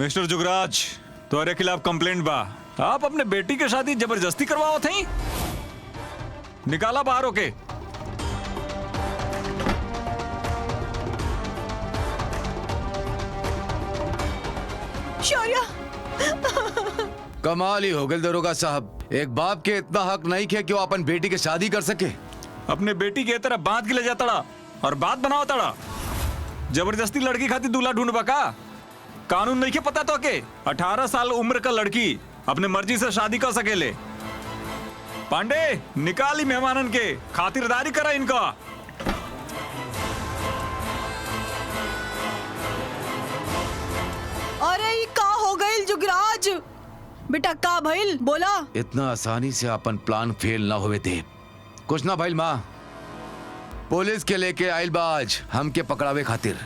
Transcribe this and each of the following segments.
Mister Jugraj, तुम्हारे खिलाफ complaint बा। आप अपने बेटी के शादी जबरदस्ती करवाओ थे, निकाला बाहर होके। शौर्य, कमाल ही हो गई दरोगा साहब। एक बाप के इतना हक नहीं है कि वो अपन बेटी की शादी कर सके। अपने बेटी के तरह बांध के ले जाता और बात बनाओ तड़ा। जबरदस्ती लड़की खाती दूल्हा ढूंढ बका। कानून नहीं के पता तो के 18 साल उम्र का लड़की अपने मर्जी से शादी कर सकेले। पांडे, निकाली मेहमानन के, खातिरदारी करा इनका। अरे ये का हो गई जुगराज? बेटा का भइल बोला। इतना आसानी से अपन प्लान फेल ना हुए थे। कुछ ना भाई माँ, पुलिस के लेके आइल बाज हमके पकड़ावे खातिर।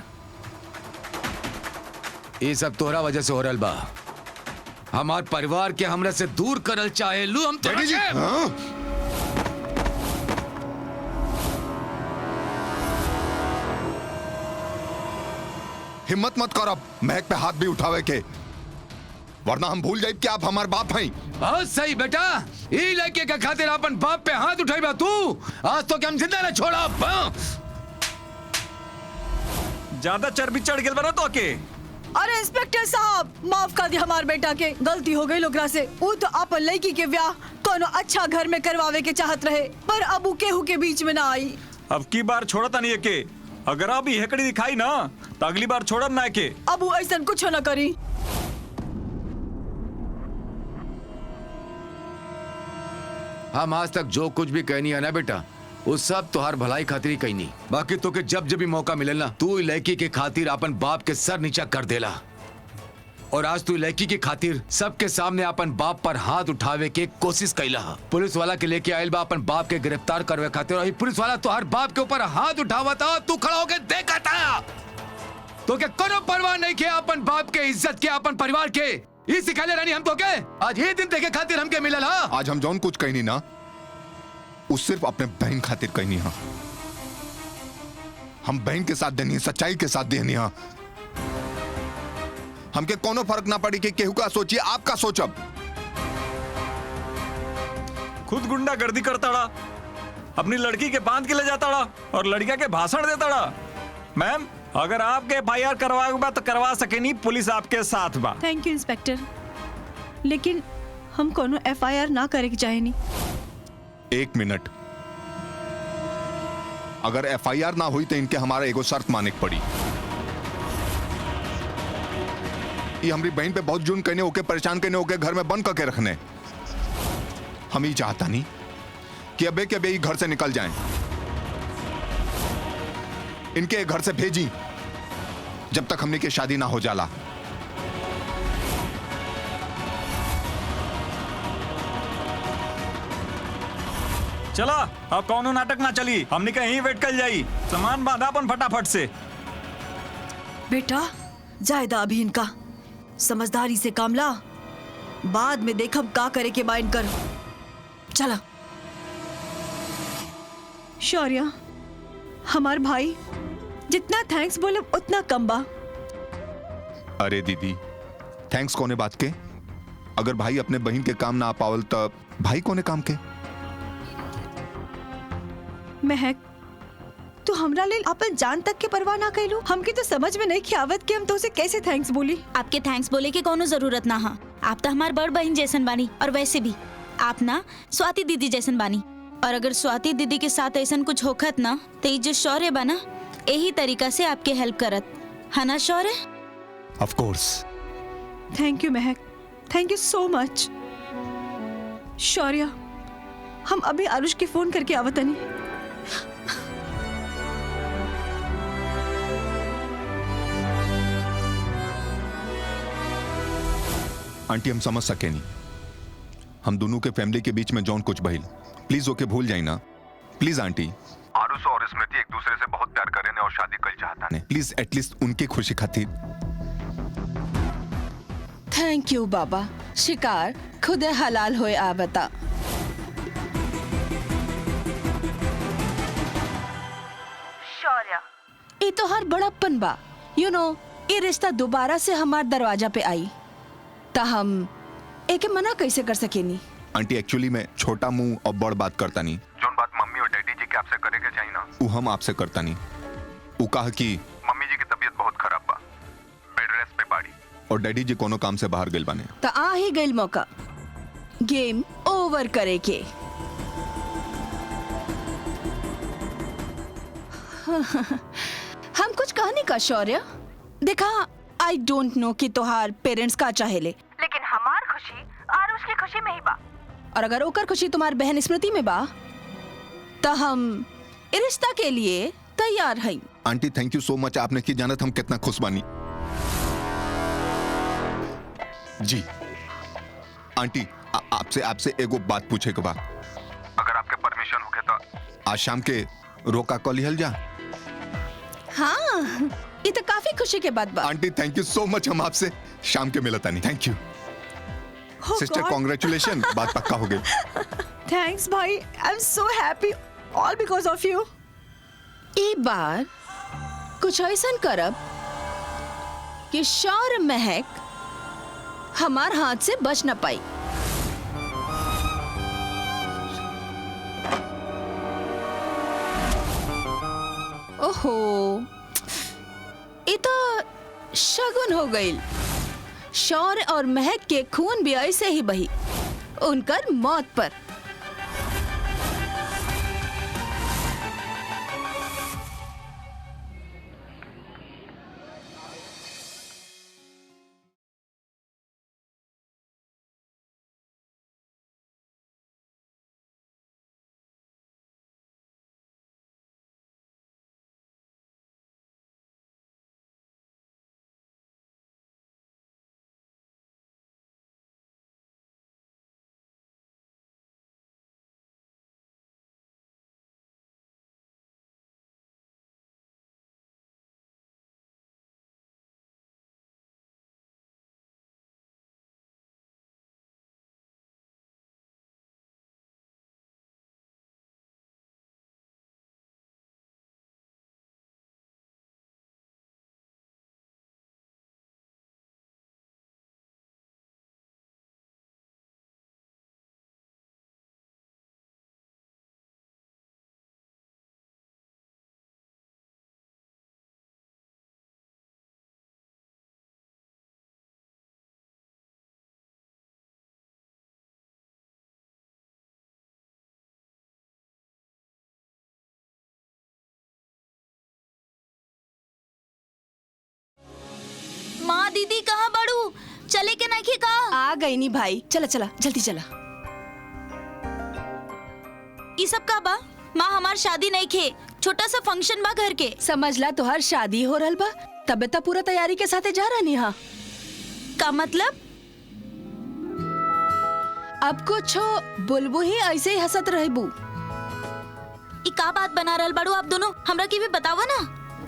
ये सब तोहरा वजह से हो रहल बा। हमार परिवार के हमरे से दूर करल चाहे लू हम डैडी जी, हाँ? हिम्मत मत कर अब महक पे हाथ भी उठावे के, वरना हम भूल जाए कि आप हमारे बाप हैं। बहुत सही बेटा, ये लड़के का खातिर अपन बाप पे हाथ उठाई तू। आज तो क्या हम जिंदा न छोड़ा। ज्यादा चर्बी चढ़ गया बना तो के। अरे इंस्पेक्टर साहब, माफ कर दिया हमार बेटा के। गलती हो गई लोकरा से। वो तो अपन लड़की के ब्याह कोनो अच्छा घर में करवावे के चाहत रहे, पर अब केहू के बीच में ना आई। अब की बार छोड़ता नहीं है के। अगर अब ये हेकड़ी दिखाई ना तो अगली बार छोड़ब ना के। अब वो ऐसा कुछ ना करी। हम आज तक जो कुछ भी कहनी है ना बेटा, वो सब तुहार भलाई खातिर ही कहनी। बाकी तो के जब जब भी मौका मिले ना, तू लड़की के खातिर अपन बाप के सर नीचा कर देला। और आज तू लड़की की खातिर सबके सामने अपन बाप पर हाथ उठावे के कोशिश कैला। पुलिस वाला के लेके आयल बा अपन बाप के गिरफ्तार करवे खातिर, और पुलिस वाला तो हर बाप के ऊपर हाथ उठावा था, तू खड़ा होके देखा था। तो क्या कोनो परवाह नहीं के अपन बाप के इज्जत के, अपन परिवार के। ये सिखाले रानी हम तो के आज ये दिन देखे खातिर हमके मिलल हा। आज हम जौन कुछ कहनी ना, वो सिर्फ अपने बहन खातिर कहनी है। हम बहन के साथ देनी है, सच्चाई के साथ देनी है। हमके कोनो फर्क ना पड़ी कि केहू का सोचिए, आपका सोचब। खुद गुंडागर्दी करता रहा, अपनी लड़की के बांध के ले जाता रहा और लड़किया के भाषण देता रहा। मैम, अगर आपके FIR करवाएगा तो करवा सके नहीं, पुलिस आपके साथ बा। थैंक यू इंस्पेक्टर, लेकिन हम कोनो FIR ना करे के चाहे नहीं। एक मिनट, अगर FIR ना हुई तो इनके हमारा एगो शर्त माने के पड़ी। ये हमारी बहन पे बहुत जुर्म करने होके, परेशान करने होके, घर में बंद करके रखने। हम ही चाहता नहीं कि अबे के अबे ये घर से निकल जाएं। इनके घर से भेजी जब तक हमने की शादी ना हो जाला। चला, अब कौनो नाटक ना चली, हमने का यहीं वेट कर जाई। सामान बांधा अपन फटाफट से। बेटा जायदा अभी इनका समझदारी से काम ला, बाद में देखब का करे के बाइन कर। चला। शौर्य, हमार भाई जितना थैंक्स बोले उतना कम बा। अरे दीदी, थैंक्स कोने बात के? अगर भाई अपने बहन के काम ना आ पावल तो भाई कोने काम के? महक, तू हमरा लेल अपन जान तक के परवाह ना कैलू। हमके तो समझ में नहीं कि आवत कि हम तो उसे कैसे थैंक्स बोली। आपके थैंक्स बोले के कोनो जरूरत ना हा। आप तो हमार बड़ बहन जैसन बानी, और वैसे भी आप ना स्वाति दीदी जैसन बानी। और अगर स्वाति दीदी के साथ ऐसा कुछ होखत ना, तो ये जो शौर्य बना यही तरीका से आपके हेल्प करत है ना Shaurya? Of course. Thank you Mahak, thank you so much. Shaurya, हम अभी आरुष के फोन करके आवतनी। आंटी, हम समझ सके नहीं, हम दोनों के फैमिली के बीच में जौन कुछ बहिल, प्लीज ओके भूल जाए ना। Please aunty. आरुष और स्मृति एक दूसरे से बहुत प्यार करें और शादी कर चाहता ने। प्लीज एटलीस्ट उनकी खुशी खातिर। थैंक यू बाबा, शिकार खुद हलाल होए आवता। शौर्य, ये तो हर बड़प्पन बा। यू नो, ये रिश्ता दोबारा से हमार दरवाजा पे आई तो हम एके मना कैसे कर सकेनी? आंटी एक्चुअली मैं छोटा मुंह और बड़ बात करता नहीं। जोन बात मम्मी और डैडी जी के आपसे करे के चाहिए ना, वो हम आपसे करता नहीं। वो कहा कि मम्मी जी की तबीयत बहुत खराब बा, बेड रेस्ट पे बाड़ी, और डैडी जी कोनो काम से बाहर गइल बाने। तो आ ही गइल मौका गेम ओवर करे के। हम कुछ कहनी का शौर्य देखा, आई डोंट नो कि तोहार पेरेंट्स का चाहेले, लेकिन हमार खुशी आरुष की खुशी में ही बा, और अगर ओकर खुशी तुम्हार बहन स्मृति में बा तो हम इ रिश्ता के लिए तैयार हैं। आंटी थैंक यू सो मच, आपने की जानत हम कितना खुश बानी। जी आंटी आपसे एगो बात पूछे के बा, अगर आपके परमिशन होके तो आज शाम के रोका कॉलिहल जा। हाँ, ये तो काफी खुशी के बात बा। आंटी थैंक यू सो मच, हम आपसे शाम के मिलता नहीं। थैंक यू सिस्टर, कॉन्ग्रेचुलेशन, बात पक्का हो गई। थैंक्स भाई, I am so happy, all because of you. एक बार कुछ ऐसा करब कि शौर्य महक हमार हाथ से बच न पाई। ओहो, ये तो शगुन हो गई। शौर्य और महक के खून भी ऐसे ही बही उनकर मौत पर। माँ दीदी कहाँ बड़ू, चले के नहीं का? आ गई नी भाई, चला चला जल्दी चला। ई सब का बा? माँ हमार शादी नहीं खे, छोटा सा फंक्शन बा घर के। समझ ला तुहार शादी हो रहल बा, तबे तो पूरा तैयारी के साथे जा रहनी। हाँ का मतलब? अब कुछ बुलबु ही ऐसे ही हंसत रहबू। ई का बात बना रहल बड़ू आप दोनों, हमरा की भी बतावा ना।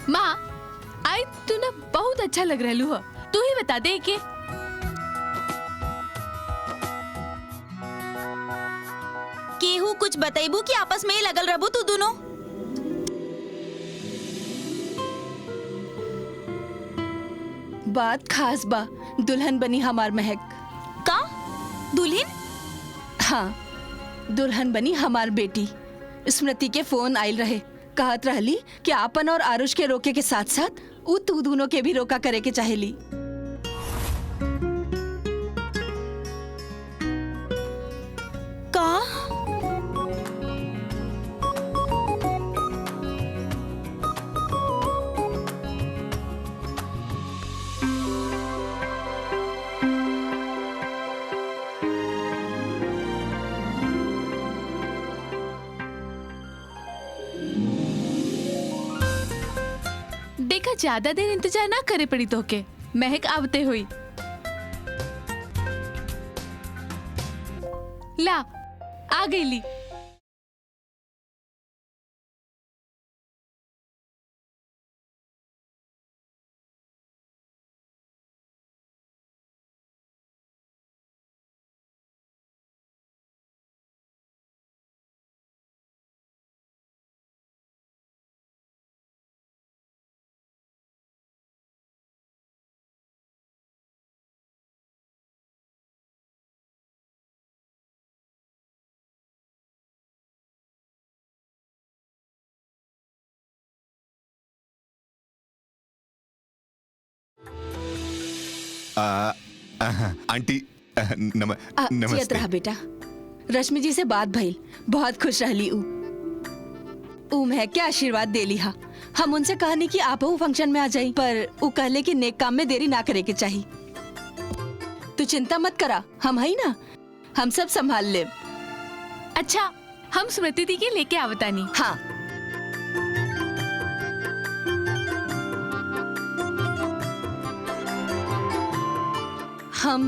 माँ आई तू ना बहुत अच्छा लग रहलू हो, तू ही बता दे के। केहू कुछ बताइबू कि आपस में ही लगल रहबू तू दोनों? बात खास बा, दुल्हन बनी हमार महक। का दुल्हन? हाँ, दुल्हन बनी हमार बेटी। स्मृति के फोन आयल रहे, कहत रहली कि आपन और आरुष के रोके के साथ साथ उ तू दोनों के भी रोका करे के चाहेली। का? देखा ज्यादा देर इंतजार ना करे पड़ी तो के, महक आवते हुई। ला आ गई ली। आंटी जियत नमस्ते। रहा बेटा। रश्मि जी से बात भइल, बहुत खुश रहली ऊ महक के आशीर्वाद देली हा। हम उनसे कहनी कि आप फंक्शन में आ जाई, पर ऊ कहले कि नेक काम में देरी ना करे के चाहिए। तू चिंता मत करा, हम हई ना, हम सब संभाल लेब। अच्छा, हम स्मृति दी के लेके आवतानी। हाँ, हम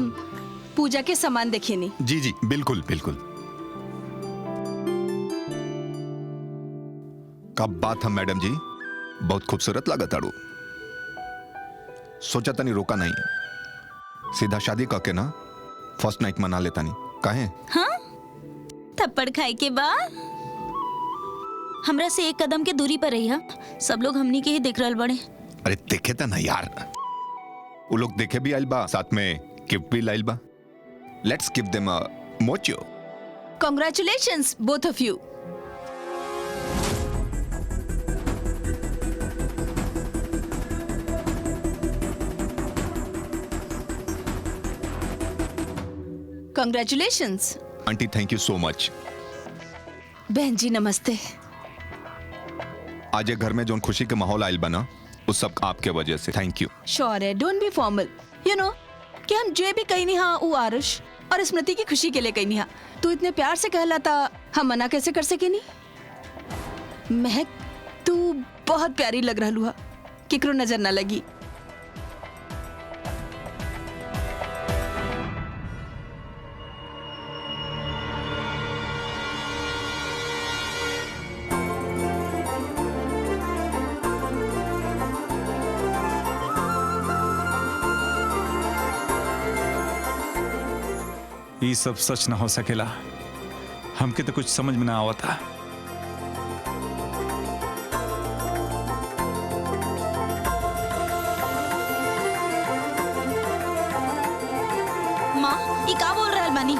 पूजा के सामान देखेनी। जी जी बिल्कुल बिल्कुल। कब बात हम मैडम जी, बहुत खूबसूरत लगा ताड़ू। सोचा तनी रोका नहीं, सीधा शादी करके ना फर्स्ट नाइट मना लेता नहीं। काहे? हाँ, थप्पड़ खाए के बाद हमरा से एक कदम के दूरी पर रही हा। सब लोग हमनी के ही देख रहल बड़े। अरे देखे था ना यार, वो लोग देखे भी आइल बा, साथ में गिफ्ट भी लाइल बा। लेट्स गिव देम अ मोचो। Congratulations, both of you. Congratulations. Aunty thank you so much. बहन जी नमस्ते। आज ये घर में जो खुशी के माहौल आइल बना, उस सब आपके वजह से थैंक यू। श्योर है, don't be formal. You know कि हम जो भी कही नहीं, हाँ वो आरुष और स्मृति की खुशी के लिए कही नहीं। हाँ तू इतने प्यार से कहलाता, हम मना कैसे कर सके नहीं। महक तू बहुत प्यारी लग रहा लुहा, केकरो नजर ना लगी। ये सब सच ना हो सकेला। हमके तो कुछ समझ में ना आवता। माँ, ये का बोल रहल बानी?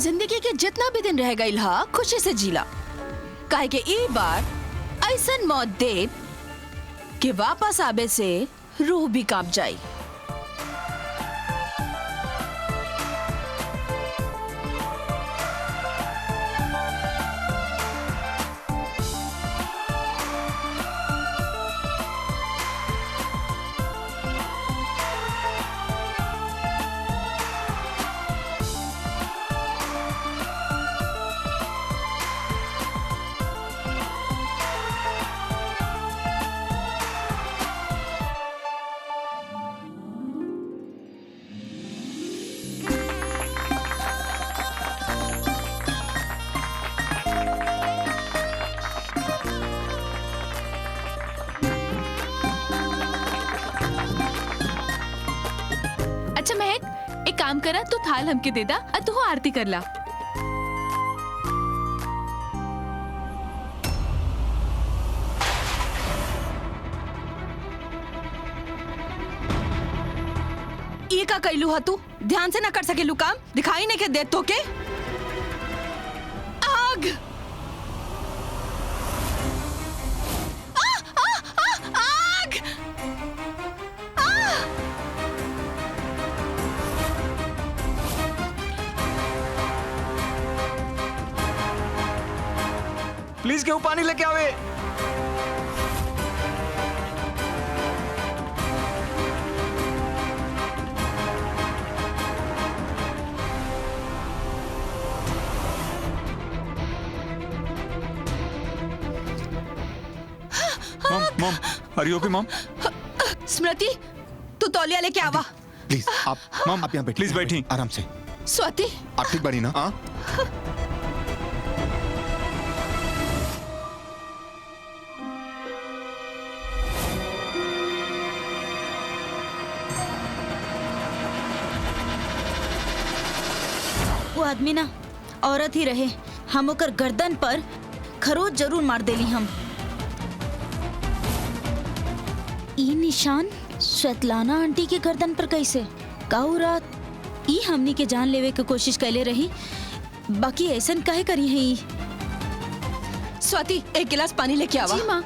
जिंदगी के जितना भी दिन रह गई हा, खुशी से जीला। काहे के ई बार ऐसन मौत दे कि वापस आबे से रूह भी कांप जाई। अच्छा महक, एक काम करा, तू थाल हमके दे दा और तू आरती कर ला। ये का कैलू हा तू? ध्यान से ना कर सकेलू काम? दिखाई नहीं के दे तो के? आग! आग! प्लीज केहू पानी लेके आवे। Mom, are you okay mom? Smriti, तू तौलिया लेके आवा। प्लीज आप मॉम, आप यहाँ बैठिए। प्लीज बैठिए। आराम से। स्वाति, आप ठीक बनी ना? हाँ वो आदमी ना औरत ही रहे। हम ओकर गर्दन पर खरोच जरूर मार देली हम। ई निशान स्वेतलाना आंटी के गर्दन पर कैसे? काऊ रात ई हमनी के जान लेवे के कोशिश कैले रही, बाकी ऐसन काहे करी है ई? स्वाति एक गिलास पानी लेके आवा। जी माँ।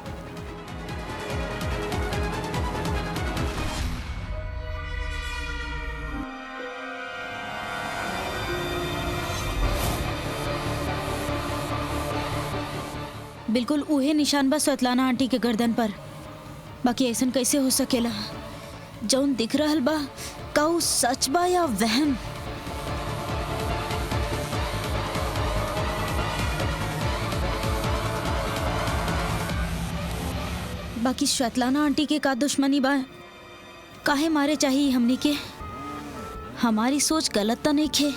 बिल्कुल उहे निशान बा स्वेतलाना आंटी के गर्दन पर। बाकी ऐसन कैसे हो सकेला? जौन दिख रहल बा का उ सच बा या वहम? बाकी स्वेतलाना आंटी के का दुश्मनी बा? काहे मारे चाहिए हमनी के? हमारी सोच गलत तो नहीं खे?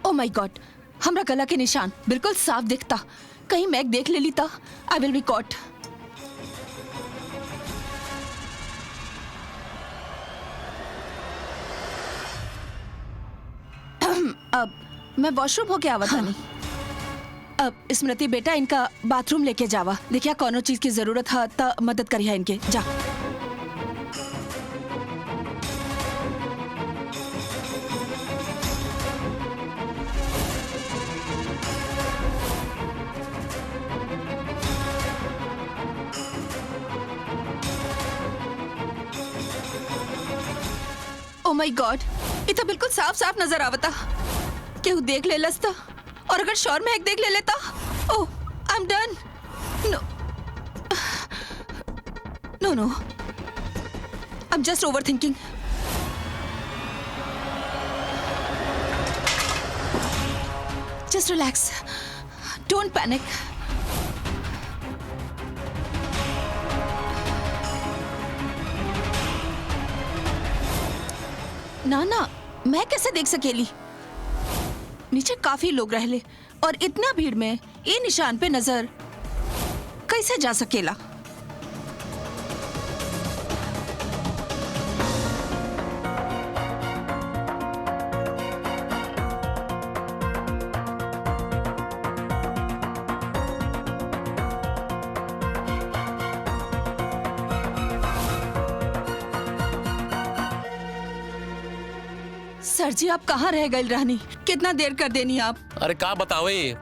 ओ माय गॉड, हमरा गला के निशान बिल्कुल साफ दिखता। कहीं मैग देख ले लीता, आई विल बी कॉट। अब मैं वॉशरूम होके आवा था नहीं। अब स्मृति बेटा इनका बाथरूम लेके जावा। देखिया कोनो चीज की जरूरत है तो मदद करिया इनके। जा। ओ माय गॉड, ये तो बिल्कुल साफ साफ नजर आवता। केहू देख ले लसता, और अगर शोर में एक देख ले लेता। Oh, I am done. No no no, I am just over thinking. Just relax, don't panic. ना ना, मैं कैसे देख सकेली? नीचे काफी लोग रहले और इतना भीड़ में ये निशान पे नजर कैसे जा सकेला? सर जी, आप कहाँ रह गए रहनी? कितना देर कर देनी आप? अरे का बतावे,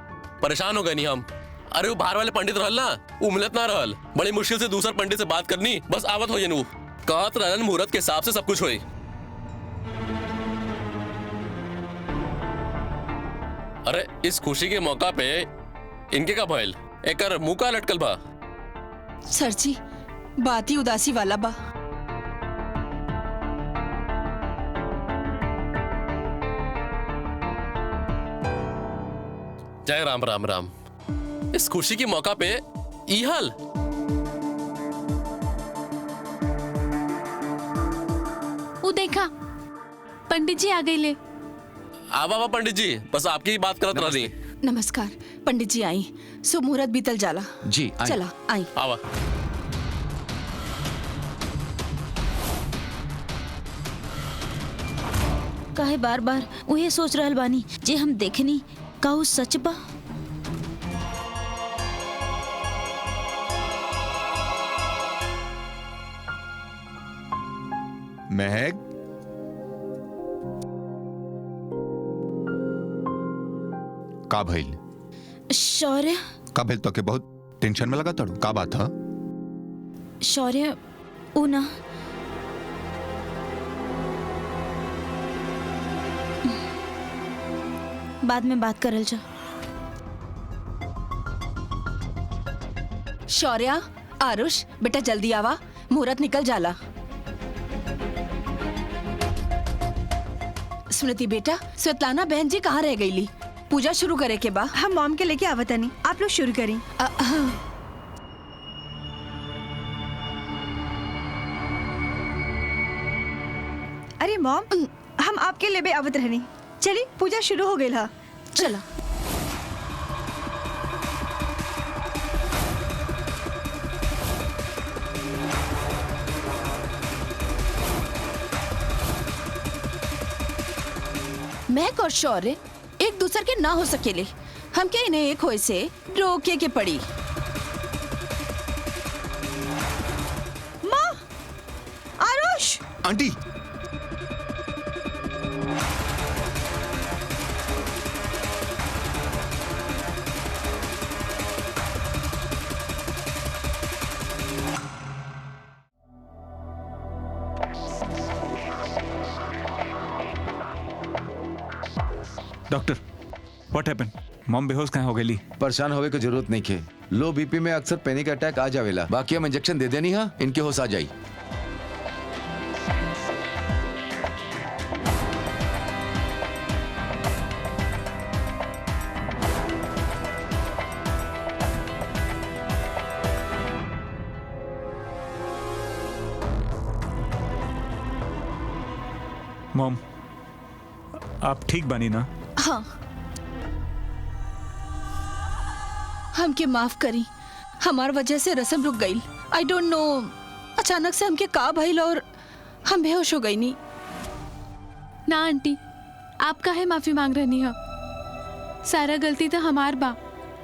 परेशान हो गए नहीं हम। अरे वो बाहर वाले पंडित रहल ना, वो मिलत ना रहल। बड़ी मुश्किल से दूसर पंडित से बात करनी, बस आवत हो जनू। कहत रहलन मुहूर्त के हिसाब से सब कुछ होई। अरे इस खुशी के मौका पे इनके का भइल? एकर मुंह का लटकल बा? सर जी, बात ही उदासी वाला बा। जय राम राम राम। इस खुशी के मौका पे ई हाल? वो देखा, पंडित जी आ गए ले। आवा पंडित जी, बस आपकी ही बात करत रही। नमस्कार पंडित जी, आई सो मुहूर्त बीतल जाला। जी आई। चला आई। आवा। काहे बार बार उहे सोच रहल बानी जे हम देखनी का उ सच बा? महक, का भइल? शौर्य, का भइल? तो के बहुत टेंशन में लगा तड़ू, का बात है? शौर्य उ ना, बाद में बात करल जा। शौर्या, आरुष बेटा जल्दी आवा, मुहूर्त निकल जाला। स्मृति बेटा, स्वेतलाना बहन जी कहाँ रह गईली? पूजा शुरू करे के बा। हम मॉम के लेके आवतानी, आप लोग शुरू करें। अरे मॉम, हम आपके लिए भी आवत रहनी। चलिए पूजा शुरू हो गई हा। चला। महक और शौर्य एक दूसरे के ना हो सकेले। हम क्या इन्हें एक होए से रोके के पड़ी। Aunty doctor what happened? Mom बेहोश कहाँ हो गई? परेशान होवे की जरूरत नहीं है। लो बीपी में अक्सर पैनिक अटैक आ जावेला। बाकी हम इंजेक्शन दे देनी है, इनके होश आ जाई। मॉम आप ठीक बनी ना? हाँ, हमके माफ करी, हमार वजह से रस्म रुक गई। आई डोंट नो, अचानक से हमके का भइल और हम बेहोश हो गई। नहीं ना आंटी, आप काहे माफी मांग रहनी है? सारा गलती तो हमार बा।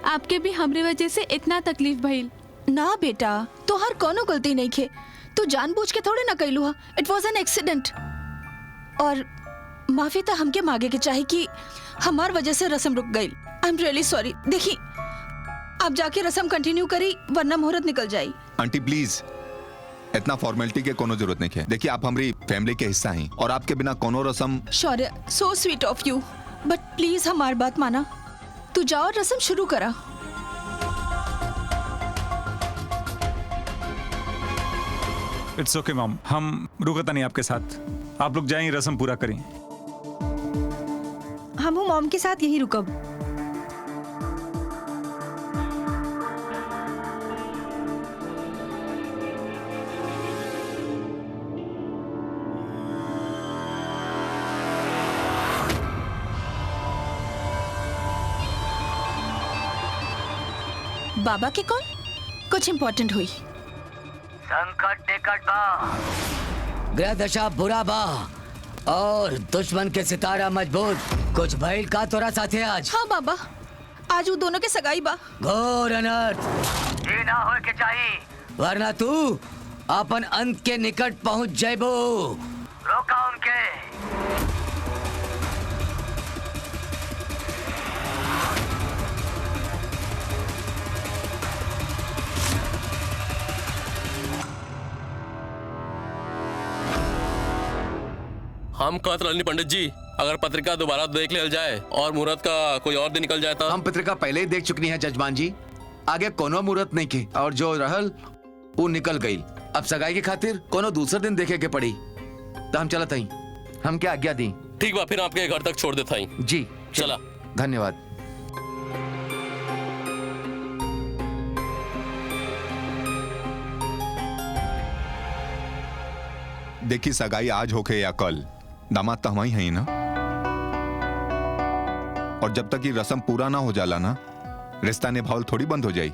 आपके भी हमरे वजह से इतना तकलीफ भइल। ना बेटा, तोहार कोनो गलती नहीं खे। तू जानबूझ के थोड़े ना कैलू हा। It was an accident. और माफी तो हमके मांगे के चाहे कि हमार वजह से रस्म रुक गई। I am really sorry. देखी, आप जाके रस्म कंटिन्यू करी, वरना मुहूर्त निकल जाई। आंटी प्लीज, इतना फॉर्मेलिटी के कोनो जरूरत नहीं है। देखिए आप हमारी फैमिली के हिस्सा हैं और आपके बिना कोनो रस्म। Shaurya, so sweet of you, but please हमारी बात माना। तू जाओ और रस्म शुरू करा। इट्स ओके मॉम, हम रुकता नहीं आपके साथ। आप लोग जाएं, रस्म पूरा करें। हम मॉम के साथ यहीं रुकब। बाबा के कौन? कुछ इम्पोर्टेंट हुई? संकट निकट बा, ग्रह दशा बुरा बा और दुश्मन के सितारा मजबूत। कुछ भइल का तोरा साथे आज? हाँ बाबा, आज वो दोनों के सगाई बा। घोर अनर्थ ये ना होए के चाहिए, वरना तू अपन अंत के निकट पहुंच जाइबो। रोका उनके। हम कहत रहनी पंडित जी, अगर पत्रिका दोबारा देख लिया जाए और मुहूर्त का कोई और दिन निकल जाए तो। हम पत्रिका पहले ही देख चुकनी है जजमान जी। आगे कोनो मुहूर्त नहीं के और जो रहल वो निकल गई। अब सगाई की खातिर कोनो दूसरा दिन देखे के पड़ी। तो हम चलत हई। हम क्या आज्ञा दी? ठीक बा, फिर आपके घर तक छोड़ देता हई। जी चला। धन्यवाद। देखिए सगाई आज होके या कल, दामाद तो हम ही हैं ना। और जब तक ये रस्म पूरा ना हो जाला ना, रिश्ता निभावल थोड़ी बंद हो जाई।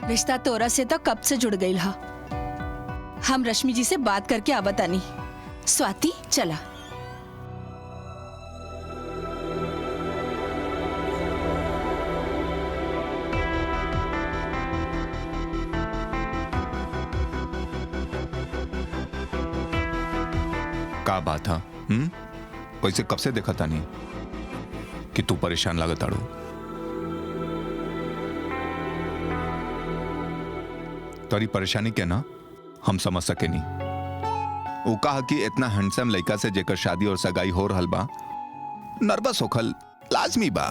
रिश्ता तोरा से तो कब से जुड़ गई हा। हम रश्मि जी से बात करके आवतानी। स्वाति चला। का बात है? वैसे कब से देखा था नहीं कि तू परेशान लागत आड़ू। तोरी परेशानी के ना हम समझ सके नहीं। वो कहा कि इतना हैंडसम लड़का से जेकर शादी और सगाई हो रहल बा, नर्वस होखल लाजमी बा।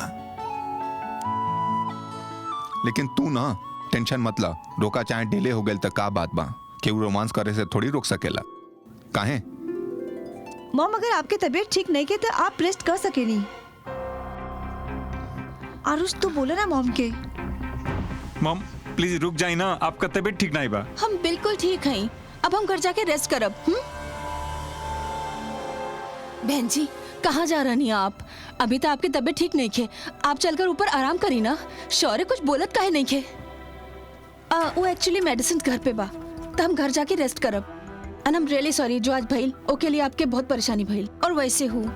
लेकिन तू ना टेंशन मत ला। रोका चाहे डिले हो गए तो का बात बा कि वो रोमांस करे से थोड़ी रोक सकेला। काहे? मॉम अगर आपकी तबीयत ठीक नहीं के तो आप रेस्ट कर सके नहीं। आरुष तू बोले ना मॉम के। मॉम प्लीज रुक जाए ना, आपका तबीयत ठीक नहीं बा। हम बिल्कुल ठीक हैं। अब हम घर जाके रेस्ट करब। बहन जी कहाँ जा रही हैं आप? अभी तो आपकी तबीयत ठीक नहीं खे। आप चलकर ऊपर आराम करी ना। शौर्य कुछ बोलत काहे नहीं खे? वो एक्चुअली मेडिसिन घर पे बा, तो हम घर जाके रेस्ट करब। And I am really sorry जो आज भइल ओके लिए आपके बहुत परेशानी भइल। और वैसे हूँ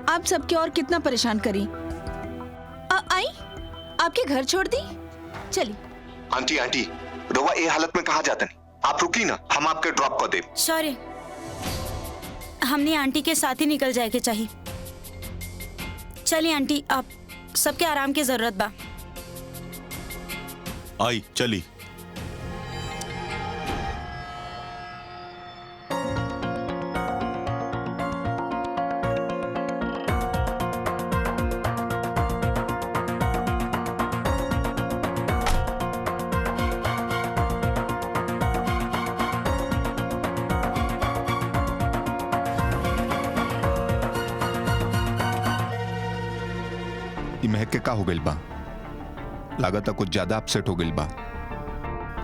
आप सबके और कितना परेशान करी। आई आपके घर छोड़ दी। चली। आंटी आंटी रोवा ए हालत में कहाँ जाते नहीं? आप रुकी ना, हम आपके ड्रॉप कर दे। सॉरी, हमने आंटी के साथ ही निकल जाए के चाहिए। चलिए आंटी, आप सबके आराम की जरूरत बा। आई चली। महक के का हो गइल बा? लागत कुछ ज्यादा अपसेट हो गइल बा।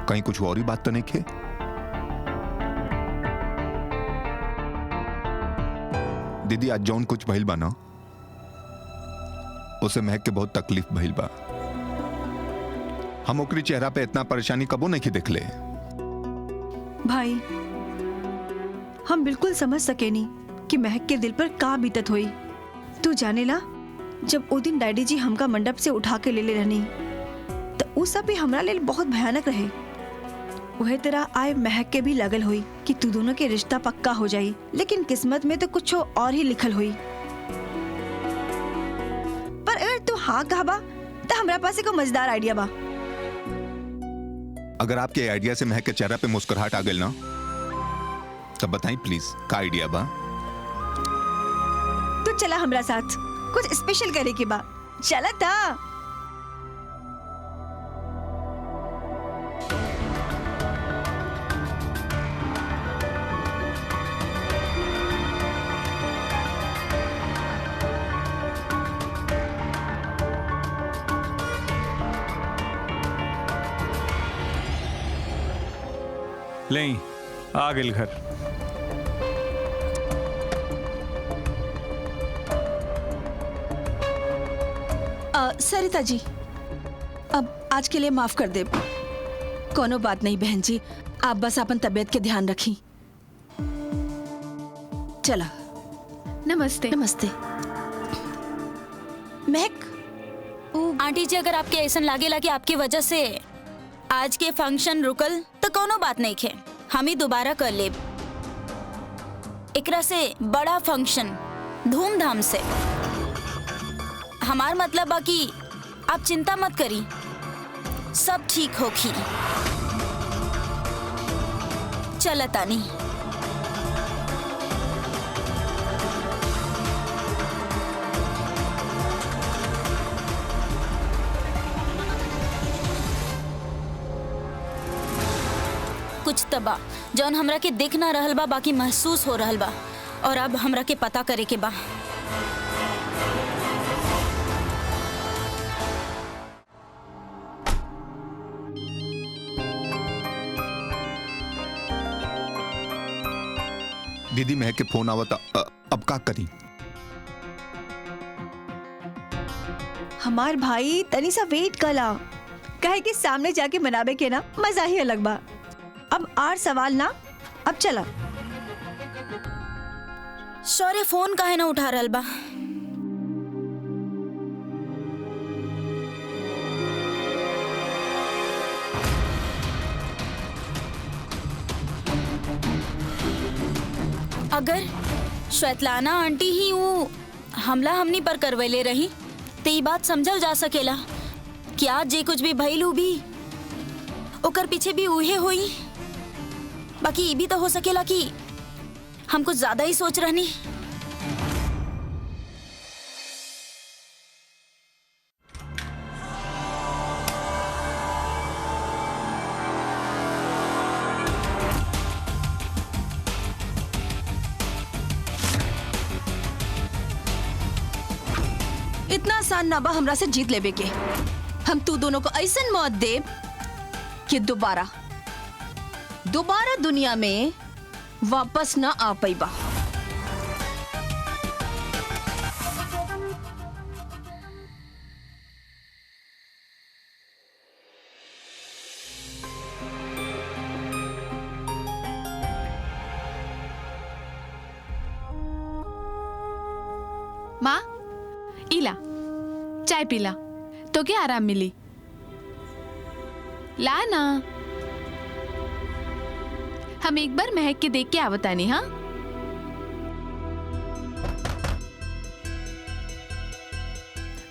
कहीं कुछ और ही बात तो नहीं खे? दीदी आज जौन कुछ भइल बा ना, उसे महक के बहुत तकलीफ भइल बा। हम ओकरी चेहरा पे इतना परेशानी कबो नहीं देखले। भाई, हम बिल्कुल समझ सके नहीं कि महक के दिल पर का बीतत हुई। तू जाने ला, जब वो दिन डैडी जी हमका मंडप से उठा के ले रहनी, तो वो सब भी हमरा लेल बहुत भयानक रहे। वह तरह आए महक के भी लगल हुई कि तू दोनों के रिश्ता पक्का हो जाई, लेकिन किस्मत में तो कुछ और ही लिखल हुई। पर अगर तू हाँ कहबा तो हमरा पास एक मजेदार आइडिया बा। अगर आपके आइडिया से महक के चेहरा पे मुस्कुराहट आ गई ना, तब बताइए प्लीज का आइडिया बा? तू चला हमरा साथ, कुछ स्पेशल करे के बा। चला था। ले आ गेल घर। सरिता जी, अब आज के लिए माफ कर दे। कोनो बात नहीं बहन जी, आप बस अपन तबीयत के ध्यान रखी। चला। नमस्ते। नमस्ते। महक, आंटी जी, अगर आपके ऐसा लागेला कि आपकी वजह से आज के फंक्शन रुकल, तो कोनो बात नहीं खे, हम ही दोबारा कर लेब। एकरा से बड़ा फंक्शन धूमधाम से। हमार मतलब बा कि आप चिंता मत करी, सब ठीक होखी। चल तानी। कुछ तबा जौन हमरा के देख ना रहल बा, बाकी महसूस हो रहल बा, और अब हमरा के पता करे के बा। दीदी महक के फोन आवता, अब का करी? हमार भाई तनी सा वेट कला, कहे कि सामने जाके मनावे के ना मजा ही अलग बा। अब आर सवाल ना, अब चला। शौर्य फोन काहे ना उठा रहल बा? अगर श्वेतलाना आंटी ही वो हमला हमनी पर करवैले रही, तो ये बात समझल जा सकेला कि आज जे कुछ भी भइलू भी ओकर पीछे भी उहे होई। बाकी ये भी तो हो सकेला कि हम कुछ ज्यादा ही सोच रहनी। इतना आसान ना बा हमरा से जीत लेबे के। हम तू दोनों को ऐसन मौत देब कि दोबारा दुनिया में वापस ना आ पाइबा। माँ, इला चाय पीला तो क्या आराम मिली। ला ना। हम एक बार महक के देख के आवतानी। हाँ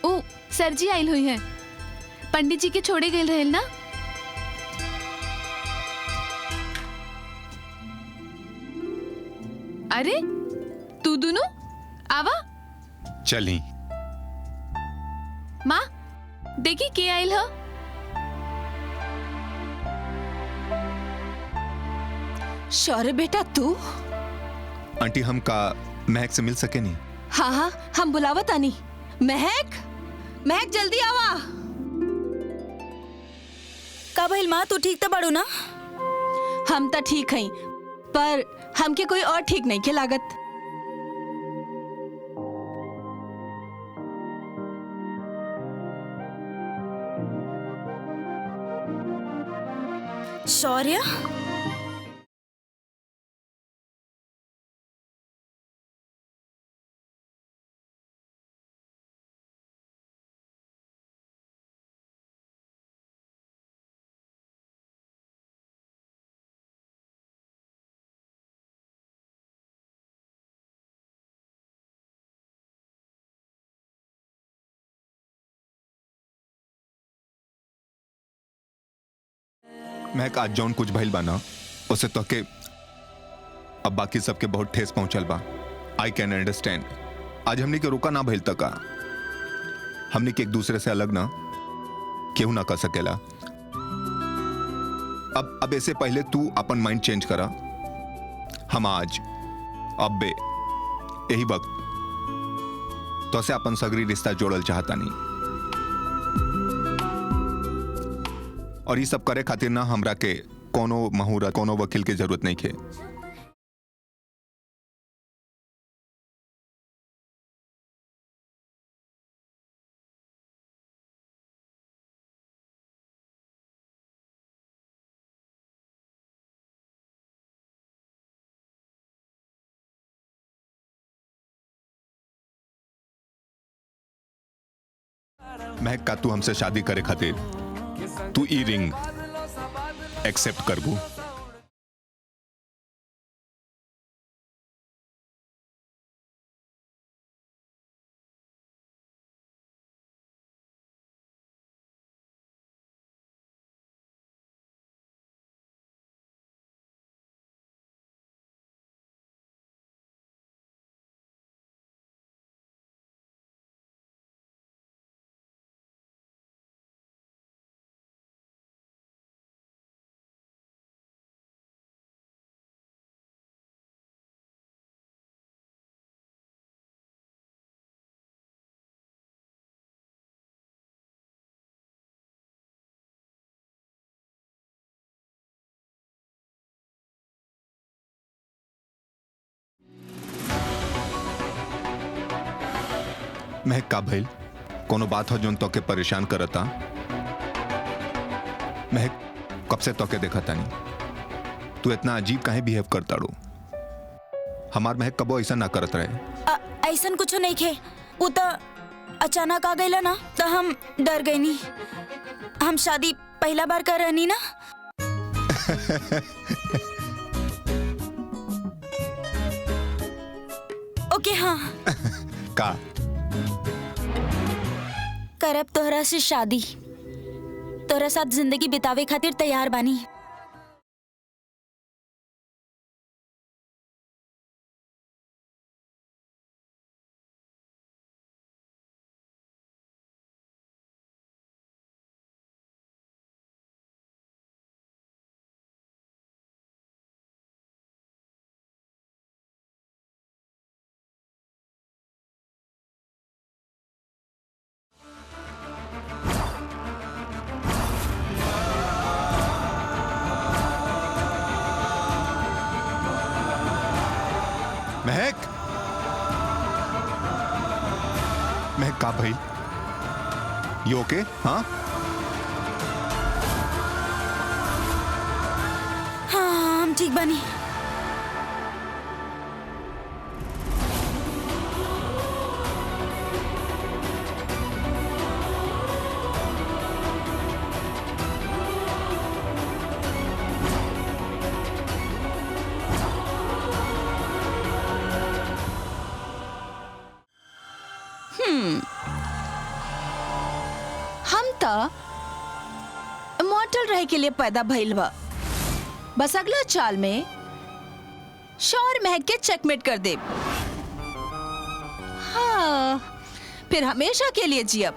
ओ सर जी आयल हुई है, पंडित जी के छोड़े गए रहेल ना। अरे तू दोनों आवा। चली माँ देखी के आयल है। शौर्य बेटा तू? आंटी हम का महक से मिल सके नहीं? हाँ हाँ हम बुलावत आनी। महक महक जल्दी आवा। का भइल माँ, तू ठीक तो बाड़ू ना? हम तो ठीक हई, पर हमके कोई और ठीक नहीं के लागत। शौर्य महक आज जौन कुछ भइल बा ना उसे तो के अब बाकी सबके बहुत ठेस पहुंचल बा। I can understand. आज हमने के रोका ना भइल तक हमने के एक दूसरे से अलग ना केहू ना कर सकेला। अब ऐसे पहले तू अपन माइंड चेंज करा। हम आज अब बे यही वक्त तो से अपन सगरी रिश्ता जोड़ल चाहता नहीं, और ये सब करे खातिर ना हमरा के कोनो मुहूर्त कोनो वकील की जरूरत नहीं है। महक का तू हमसे शादी करे खातिर तू ई रिंग एक्सेप्ट करबू? महक का भइल? कोनो बात हो जोन तो के परेशान करता? महक कब से तो के देखा था नहीं, तू इतना अजीब काहे बिहेव करता रो? हमार महक कबो ऐसा ना करत रहे। ऐसा कुछ नहीं खे, वो तो अचानक आ गईला ना तो हम डर गई नी। हम शादी पहला बार कर रहनी ना। ओके हाँ का करब तोहरा से शादी, तोहरा साथ जिंदगी बितावे खातिर तैयार बानी। महक, महक का भाई यू ओके? हाँ हाँ हम ठीक बानी। हम तो इमॉर्टल रहे के लिए पैदा भइल बा। बस अगला चाल में शौर्य महक के चेकमेट कर दे। हाँ, फिर हमेशा के लिए जियब।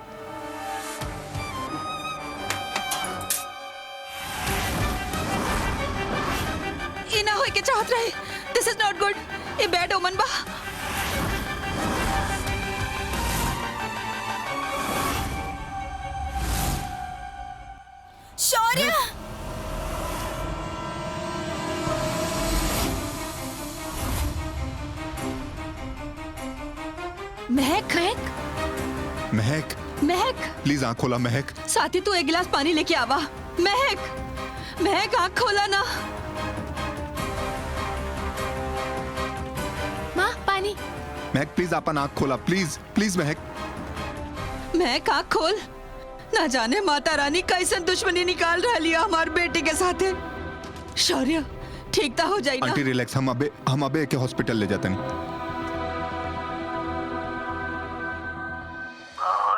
ई ना होए के चाहत रहे। दिस इज नॉट गुड। ये बैड ओमन बा। शौर्य, महक, महक महक, प्लीज आंख खोला महक। साथी तू एक गिलास पानी लेके आवा। महक, महक आँख खोला ना। माँ पानी। महक प्लीज अपन आंख खोला, प्लीज प्लीज महक। महक आँख खोल। ना जाने माता रानी कैसन दुश्मनी निकाल रहा लिया हमार बेटी के साथे। शौर्य ठीक ता हो जाई ना। आंटी रिलैक्स, हम अबे के हॉस्पिटल ले जाते हैं।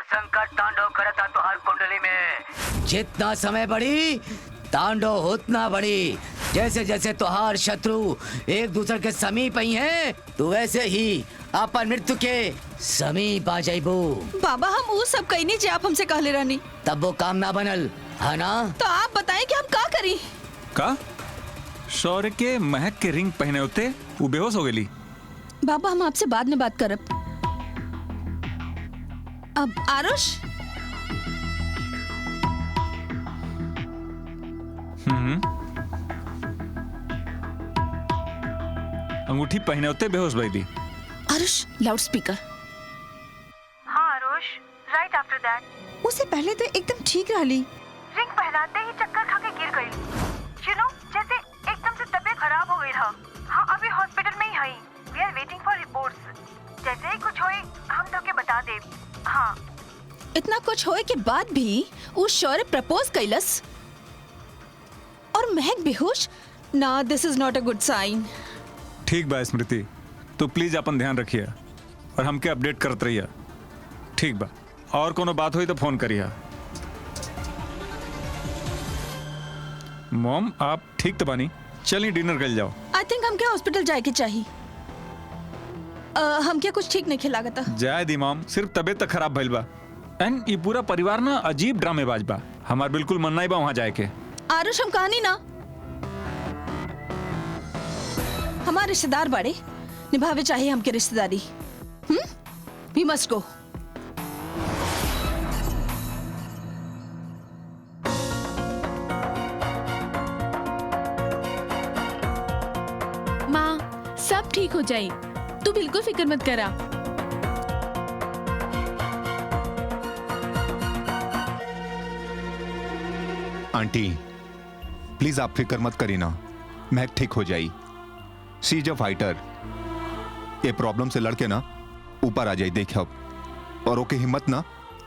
संकट तांडव करता तो हर कुंडली में जितना समय बढ़ी तांडव उतना बढ़ी। जैसे जैसे तुहार शत्रु एक दूसरे के समीप ही हैं, तो वैसे ही अपन मृत्यु के समीप आ जाइबो। बाबा हम वो सब कहीं नहीं जे आप हमसे कहले रहनी। तब वो काम ना बनल है ना? तो आप बताएं कि हम का करी। का शौर्य के महक के रिंग पहने होते वो बेहोश हो गई। बाबा हम आपसे बाद में बात करब। अब आरुष, अंगूठी पहने होते बेहोश भाई दी। Aarush loud speaker. हाँ आरुष, राइट आफ्टर दैट उससे पहले तो एकदम ठीक रही। रिंग पहनाते ही चक्कर खा के गिर गई। यू नो, जैसे एकदम से तबीयत खराब हो गई था। हाँ अभी हॉस्पिटल में ही है। We are waiting for reports. जैसे ही कुछ होए हम तो के बता दे। हाँ इतना कुछ होए के बाद भी उस शौर्य प्रपोज कैलस और महक बेहोश ना। This is not a good sign. ठीक बा स्मृति, तो प्लीज अपन ध्यान रखिए और हमके अपडेट करत रहिए। ठीक बा, और कोनो बात हुई तो फोन करिए। मॉम आप ठीक तो बानी? चलिए डिनर कर जाओ। आई थिंक हमके हॉस्पिटल जाए के चाहिए। हमके कुछ ठीक नहीं खिलागता। जाए दी मॉम, सिर्फ तबीयत तक खराब भइल बा। एंड ये पूरा परिवार ना अजीब ड्रामेबाज बा। हमार बिल्कुल मन नहीं बा वहां जाए के। आरुष हम कहानी ना, हमारे रिश्तेदार बड़े निभावे चाहिए हमके रिश्तेदारी। We must go. माँ सब ठीक हो जाए, तू बिल्कुल फिक्र मत करा। आंटी प्लीज आप फिक्र मत करी ना, महक ठीक हो जाई। सी इज अ फाइटर। ये प्रॉब्लम से लड़के ना ऊपर आ जाई। देखिए अब और ओके हिम्मत ना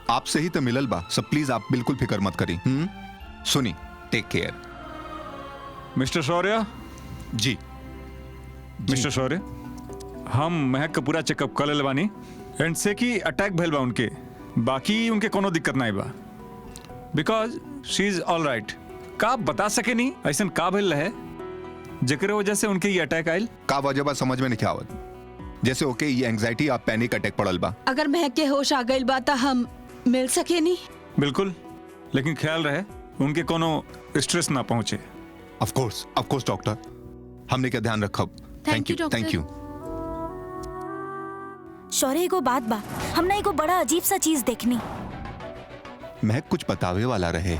आपसे ही तो मिलल बा। सब प्लीज आप बिल्कुल फिक्र मत करी। सुनी, टेक केयर। मिस्टर शौर्य जी। मिस्टर शौर्य, हम महक का पूरा चेकअप कर ले बानी। एंड से कि अटैक भइल बा उनके, बाकी उनके कोनो दिक्कत नहीं बा। Because she is all right. का आप बता सके नहीं ऐसा का भइल रहे जेकरे वजह से उनके ये अटैक आयल? का वजह बा समझ में नहीं आवत। जैसे ओके ये एंजाइटी आप पैनिक अटैक पड़ल बा। अगर महक के होश आ गई बात हम मिल सके नहीं। बिल्कुल, लेकिन ख्याल रहे उनके कोनो स्ट्रेस ना पहुंचे। ऑफ कोर्स डॉक्टर, हमने क्या ध्यान रखब। Thank you, doctor. Thank you. Shaurya एगो बात बा, हमने एगो बड़ा अजीब सा चीज देखनी। महक कुछ बतावे वाला रहे।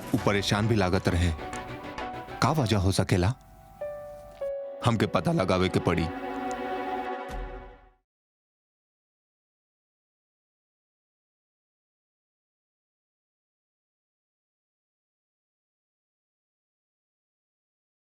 वो परेशान भी लागत रहे। का वजह हो सकेला? हमके पता लगावे के पड़ी।